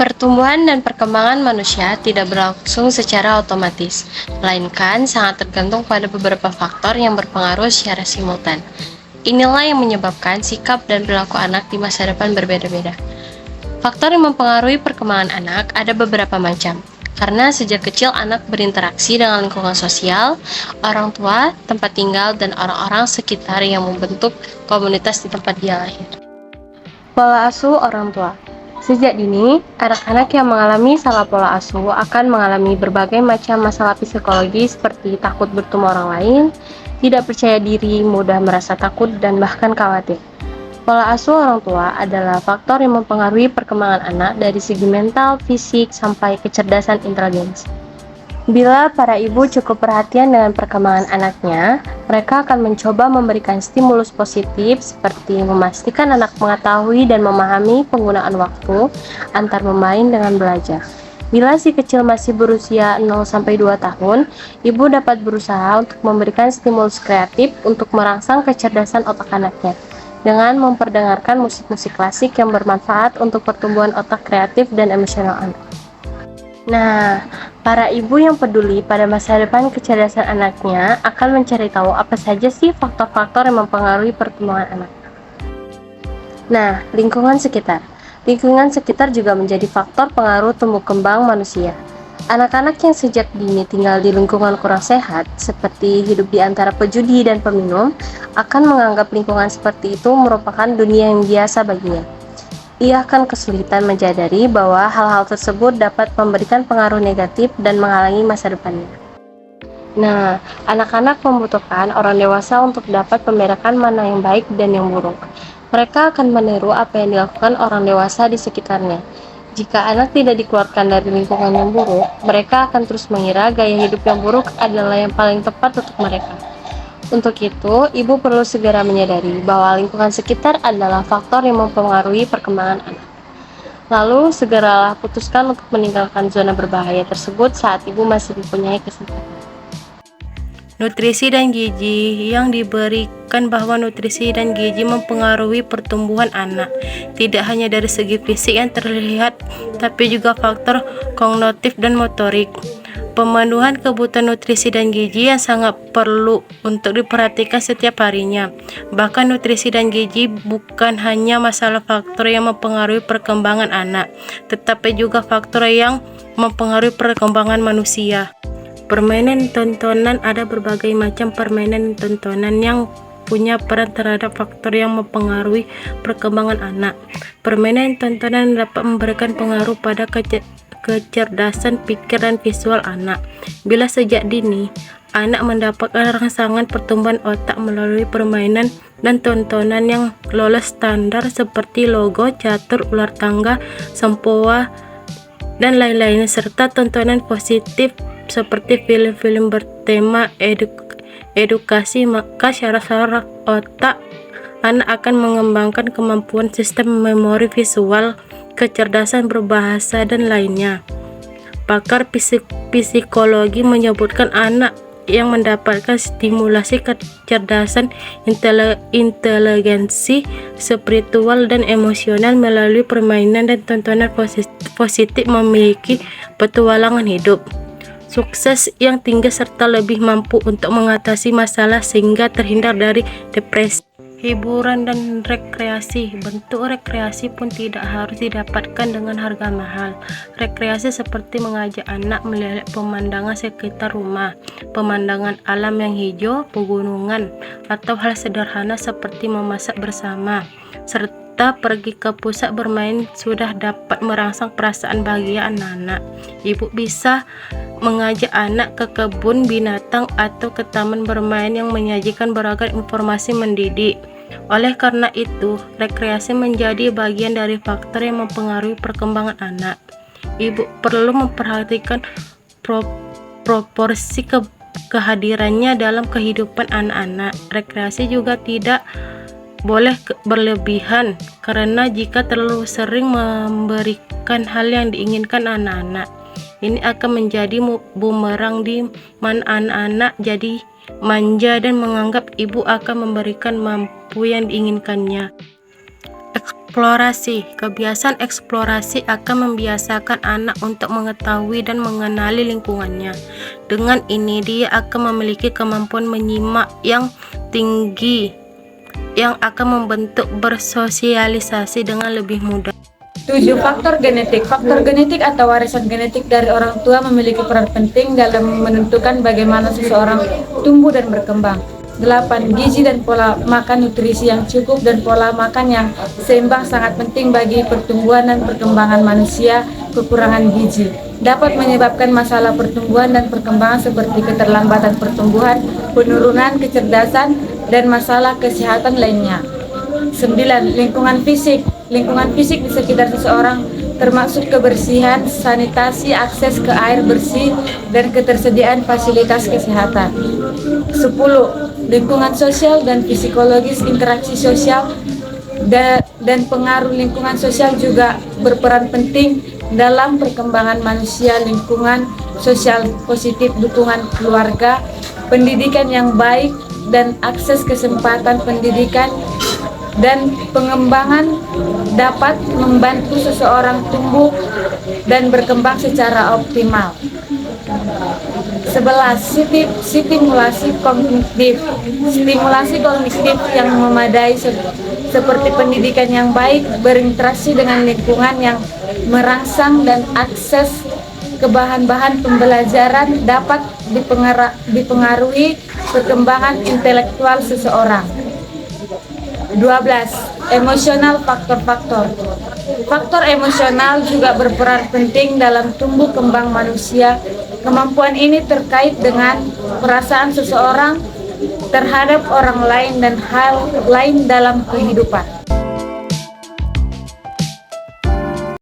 Pertumbuhan dan perkembangan manusia tidak berlangsung secara otomatis, melainkan sangat tergantung pada beberapa faktor yang berpengaruh secara simultan. Inilah yang menyebabkan sikap dan perilaku anak di masa depan berbeda-beda. Faktor yang mempengaruhi perkembangan anak ada beberapa macam, karena sejak kecil anak berinteraksi dengan lingkungan sosial, orang tua, tempat tinggal, dan orang-orang sekitar yang membentuk komunitas di tempat dia lahir. Pola asuh orang tua. Sejak dini, anak-anak yang mengalami salah pola asuh akan mengalami berbagai macam masalah psikologi seperti takut bertemu orang lain, tidak percaya diri, mudah merasa takut, dan bahkan khawatir. Pola asuh orang tua adalah faktor yang mempengaruhi perkembangan anak dari segi mental, fisik, sampai kecerdasan intelijensi. Bila para ibu cukup perhatian dengan perkembangan anaknya, mereka akan mencoba memberikan stimulus positif seperti memastikan anak mengetahui dan memahami penggunaan waktu antar bermain dengan belajar. Bila si kecil masih berusia 0-2 tahun, ibu dapat berusaha untuk memberikan stimulus kreatif untuk merangsang kecerdasan otak anaknya dengan memperdengarkan musik-musik klasik yang bermanfaat untuk pertumbuhan otak kreatif dan emosional anak. Nah, para ibu yang peduli pada masa depan kecerdasan anaknya akan mencari tahu apa saja sih faktor-faktor yang mempengaruhi perkembangan anak. Nah, lingkungan sekitar. Lingkungan sekitar juga menjadi faktor pengaruh tumbuh kembang manusia. Anak-anak yang sejak dini tinggal di lingkungan kurang sehat, seperti hidup di antara pejudi dan peminum, akan menganggap lingkungan seperti itu merupakan dunia yang biasa baginya. Ia akan kesulitan menyadari bahwa hal-hal tersebut dapat memberikan pengaruh negatif dan menghalangi masa depannya. Nah, anak-anak membutuhkan orang dewasa untuk dapat membedakan mana yang baik dan yang buruk. Mereka akan meniru apa yang dilakukan orang dewasa di sekitarnya. Jika anak tidak dikeluarkan dari lingkungan yang buruk, mereka akan terus mengira gaya hidup yang buruk adalah yang paling tepat untuk mereka. Untuk itu, ibu perlu segera menyadari bahwa lingkungan sekitar adalah faktor yang mempengaruhi perkembangan anak. Lalu, segeralah putuskan untuk meninggalkan zona berbahaya tersebut saat ibu masih mempunyai kesempatan. Nutrisi dan gizi yang diberikan bahwa nutrisi dan gizi mempengaruhi pertumbuhan anak, tidak hanya dari segi fisik yang terlihat, tapi juga faktor kognitif dan motorik. Pemenuhan kebutuhan nutrisi dan gizi yang sangat perlu untuk diperhatikan setiap harinya. Bahkan nutrisi dan gizi bukan hanya masalah faktor yang mempengaruhi perkembangan anak, tetapi juga faktor yang mempengaruhi perkembangan manusia. Permainan tontonan. Ada berbagai macam permainan tontonan yang punya peran terhadap faktor yang mempengaruhi perkembangan anak. Permainan tontonan dapat memberikan pengaruh pada kecerdasan pikir dan visual anak. Bila sejak dini anak mendapatkan rangsangan pertumbuhan otak melalui permainan dan tontonan yang lolos standar seperti logo, catur, ular tangga, sempoa, dan lain-lainnya, serta tontonan positif seperti film-film bertema edukasi, maka secara otak anak akan mengembangkan kemampuan sistem memori visual, kecerdasan berbahasa, dan lainnya. Pakar psikologi menyebutkan anak yang mendapatkan stimulasi kecerdasan inteligensi, spiritual, dan emosional melalui permainan dan tontonan positif memiliki petualangan hidup, sukses yang tinggi, serta lebih mampu untuk mengatasi masalah sehingga terhindar dari depresi. Hiburan dan rekreasi. Bentuk rekreasi pun tidak harus didapatkan dengan harga mahal. Rekreasi seperti mengajak anak melihat pemandangan sekitar rumah, pemandangan alam yang hijau, pegunungan, atau hal sederhana seperti memasak bersama, serta pergi ke pusat bermain sudah dapat merangsang perasaan bahagia anak-anak. Ibu bisa mengajak anak ke kebun binatang atau ke taman bermain yang menyajikan beragam informasi mendidik. Oleh karena itu, rekreasi menjadi bagian dari faktor yang mempengaruhi perkembangan anak. Ibu perlu memperhatikan proporsi kehadirannya dalam kehidupan anak-anak. Rekreasi juga tidak boleh berlebihan, karena jika terlalu sering memberikan hal yang diinginkan anak-anak, ini akan menjadi bumerang di mana anak-anak jadi manja dan menganggap ibu akan memberikan mampu yang diinginkannya. Eksplorasi. Kebiasaan eksplorasi akan membiasakan anak untuk mengetahui dan mengenali lingkungannya. Dengan ini, dia akan memiliki kemampuan menyimak yang tinggi yang akan membentuk bersosialisasi dengan lebih mudah. 7. Faktor genetik. Faktor genetik atau warisan genetik dari orang tua memiliki peran penting dalam menentukan bagaimana seseorang tumbuh dan berkembang. 8. Gizi dan pola makan. Nutrisi yang cukup dan pola makan yang seimbang sangat penting bagi pertumbuhan dan perkembangan manusia. Kekurangan gizi dapat menyebabkan masalah pertumbuhan dan perkembangan seperti keterlambatan pertumbuhan, penurunan kecerdasan, dan masalah kesehatan lainnya. 9. Lingkungan fisik. Lingkungan fisik di sekitar seseorang termasuk kebersihan, sanitasi, akses ke air bersih, dan ketersediaan fasilitas kesehatan. 10. Lingkungan sosial dan psikologis. Interaksi sosial dan pengaruh lingkungan sosial juga berperan penting dalam perkembangan manusia. Lingkungan sosial positif, dukungan keluarga, pendidikan yang baik, dan akses kesempatan pendidikan dan pengembangan dapat membantu seseorang tumbuh dan berkembang secara optimal. 11. Stimulasi kognitif. Stimulasi kognitif yang memadai seperti pendidikan yang baik, berinteraksi dengan lingkungan yang merangsang, dan akses ke bahan-bahan pembelajaran dapat dipengaruhi perkembangan intelektual seseorang. 12. Emosional. Faktor-faktor. Faktor emosional juga berperan penting dalam tumbuh kembang manusia. Kemampuan ini terkait dengan perasaan seseorang terhadap orang lain dan hal lain dalam kehidupan.